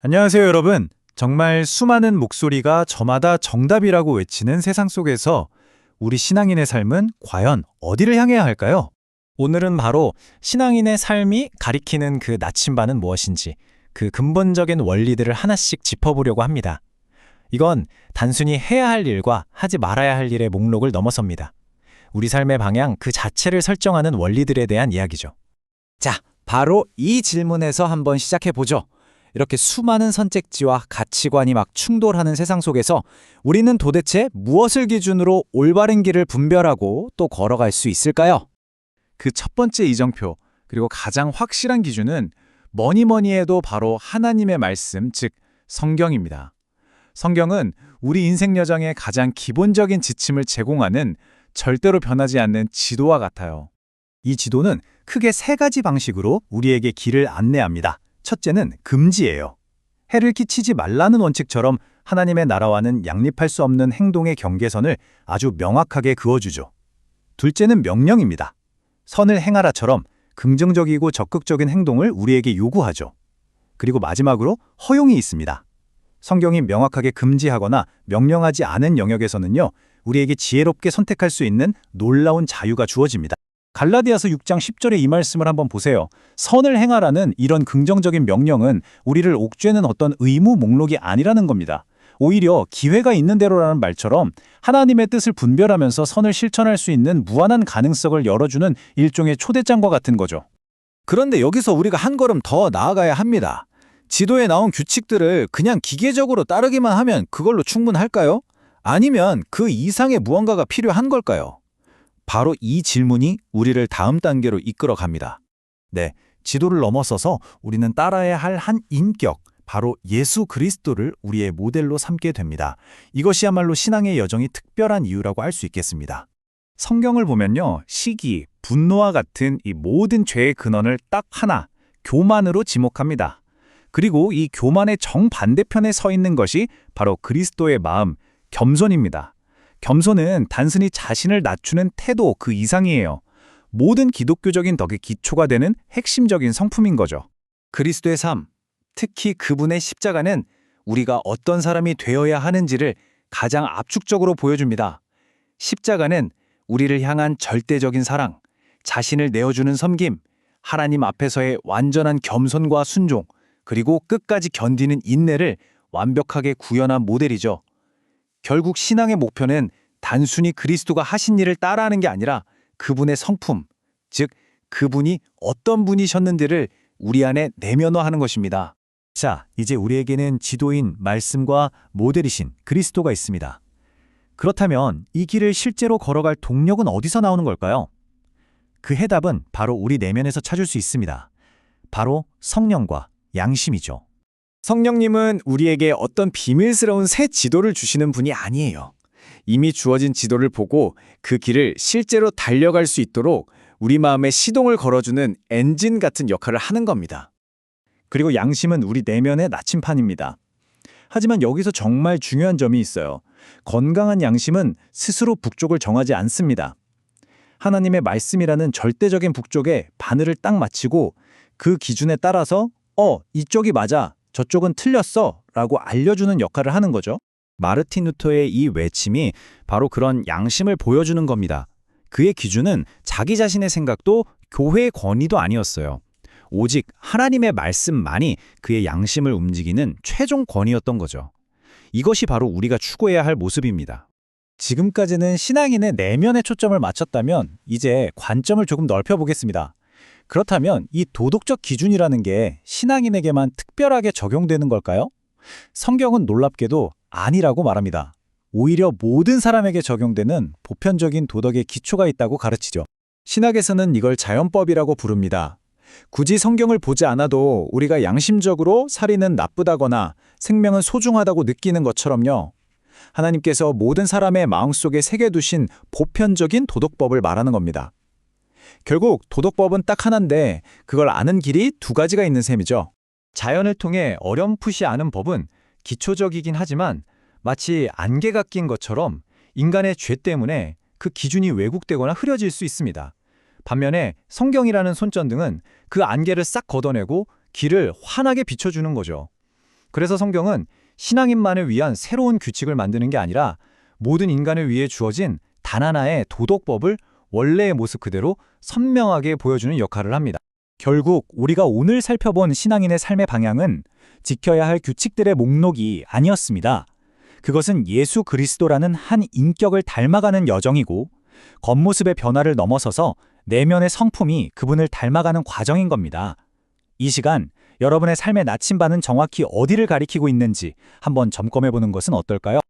안녕하세요, 여러분. 정말 수많은 목소리가 저마다 정답이라고 외치는 세상 속에서 우리 신앙인의 삶은 과연 어디를 향해야 할까요? 오늘은 바로 신앙인의 삶이 가리키는 그 나침반은 무엇인지, 그 근본적인 원리들을 하나씩 짚어보려고 합니다. 이건 단순히 해야 할 일과 하지 말아야 할 일의 목록을 넘어섭니다. 우리 삶의 방향 그 자체를 설정하는 원리들에 대한 이야기죠. 자, 바로 이 질문에서 한번 시작해보죠. 이렇게 수많은 선택지와 가치관이 막 충돌하는 세상 속에서 우리는 도대체 무엇을 기준으로 올바른 길을 분별하고 또 걸어갈 수 있을까요? 그 첫 번째 이정표, 그리고 가장 확실한 기준은 뭐니 해도 바로 하나님의 말씀, 즉 성경입니다. 성경은 우리 인생 여정의 가장 기본적인 지침을 제공하는 절대로 변하지 않는 지도와 같아요. 이 지도는 크게 세 가지 방식으로 우리에게 길을 안내합니다. 첫째는 금지예요. 해를 끼치지 말라는 원칙처럼 하나님의 나라와는 양립할 수 없는 행동의 경계선을 아주 명확하게 그어주죠. 둘째는 명령입니다. 선을 행하라처럼 긍정적이고 적극적인 행동을 우리에게 요구하죠. 그리고 마지막으로 허용이 있습니다. 성경이 명확하게 금지하거나 명령하지 않은 영역에서는요, 우리에게 지혜롭게 선택할 수 있는 놀라운 자유가 주어집니다. 갈라디아서 6장 10절의 이 말씀을 한번 보세요. 선을 행하라는 이런 긍정적인 명령은 우리를 옥죄는 어떤 의무 목록이 아니라는 겁니다. 오히려 기회가 있는 대로라는 말처럼 하나님의 뜻을 분별하면서 선을 실천할 수 있는 무한한 가능성을 열어주는 일종의 초대장과 같은 거죠. 그런데 여기서 우리가 한 걸음 더 나아가야 합니다. 지도에 나온 규칙들을 그냥 기계적으로 따르기만 하면 그걸로 충분할까요? 아니면 그 이상의 무언가가 필요한 걸까요? 바로 이 질문이 우리를 다음 단계로 이끌어 갑니다. 네, 지도를 넘어서서 우리는 따라야 할 한 인격, 바로 예수 그리스도를 우리의 모델로 삼게 됩니다. 이것이야말로 신앙의 여정이 특별한 이유라고 할 수 있겠습니다. 성경을 보면요, 시기, 분노와 같은 이 모든 죄의 근원을 딱 하나, 교만으로 지목합니다. 그리고 이 교만의 정반대편에 서 있는 것이 바로 그리스도의 마음, 겸손입니다. 겸손은 단순히 자신을 낮추는 태도 그 이상이에요. 모든 기독교적인 덕의 기초가 되는 핵심적인 성품인 거죠. 그리스도의 삶, 특히 그분의 십자가는 우리가 어떤 사람이 되어야 하는지를 가장 압축적으로 보여줍니다. 십자가는 우리를 향한 절대적인 사랑, 자신을 내어주는 섬김, 하나님 앞에서의 완전한 겸손과 순종, 그리고 끝까지 견디는 인내를 완벽하게 구현한 모델이죠. 결국 신앙의 목표는 단순히 그리스도가 하신 일을 따라하는 게 아니라 그분의 성품, 즉 그분이 어떤 분이셨는지를 우리 안에 내면화하는 것입니다. 자, 이제 우리에게는 지도인 말씀과 모델이신 그리스도가 있습니다. 그렇다면 이 길을 실제로 걸어갈 동력은 어디서 나오는 걸까요? 그 해답은 바로 우리 내면에서 찾을 수 있습니다. 바로 성령과 양심이죠. 성령님은 우리에게 어떤 비밀스러운 새 지도를 주시는 분이 아니에요. 이미 주어진 지도를 보고 그 길을 실제로 달려갈 수 있도록 우리 마음에 시동을 걸어주는 엔진 같은 역할을 하는 겁니다. 그리고 양심은 우리 내면의 나침판입니다. 하지만 여기서 정말 중요한 점이 있어요. 건강한 양심은 스스로 북쪽을 정하지 않습니다. 하나님의 말씀이라는 절대적인 북쪽에 바늘을 딱 맞추고 그 기준에 따라서 이쪽이 맞아, 저쪽은 틀렸어 라고 알려주는 역할을 하는 거죠. 마르틴 루터의 이 외침이 바로 그런 양심을 보여주는 겁니다. 그의 기준은 자기 자신의 생각도 교회의 권위도 아니었어요. 오직 하나님의 말씀만이 그의 양심을 움직이는 최종 권위였던 거죠. 이것이 바로 우리가 추구해야 할 모습입니다. 지금까지는 신앙인의 내면에 초점을 맞췄다면 이제 관점을 조금 넓혀보겠습니다. 그렇다면 이 도덕적 기준이라는 게 신앙인에게만 특별하게 적용되는 걸까요? 성경은 놀랍게도 아니라고 말합니다. 오히려 모든 사람에게 적용되는 보편적인 도덕의 기초가 있다고 가르치죠. 신학에서는 이걸 자연법이라고 부릅니다. 굳이 성경을 보지 않아도 우리가 양심적으로 살인은 나쁘다거나 생명은 소중하다고 느끼는 것처럼요. 하나님께서 모든 사람의 마음속에 새겨두신 보편적인 도덕법을 말하는 겁니다. 결국 도덕법은 딱 하나인데 그걸 아는 길이 두 가지가 있는 셈이죠. 자연을 통해 어렴풋이 아는 법은 기초적이긴 하지만 마치 안개가 낀 것처럼 인간의 죄 때문에 그 기준이 왜곡되거나 흐려질 수 있습니다. 반면에 성경이라는 손전등은 그 안개를 싹 걷어내고 길을 환하게 비춰주는 거죠. 그래서 성경은 신앙인만을 위한 새로운 규칙을 만드는 게 아니라 모든 인간을 위해 주어진 단 하나의 도덕법을 원래의 모습 그대로 선명하게 보여주는 역할을 합니다. 결국 우리가 오늘 살펴본 신앙인의 삶의 방향은 지켜야 할 규칙들의 목록이 아니었습니다. 그것은 예수 그리스도라는 한 인격을 닮아가는 여정이고 겉모습의 변화를 넘어서서 내면의 성품이 그분을 닮아가는 과정인 겁니다. 이 시간 여러분의 삶의 나침반은 정확히 어디를 가리키고 있는지 한번 점검해 보는 것은 어떨까요?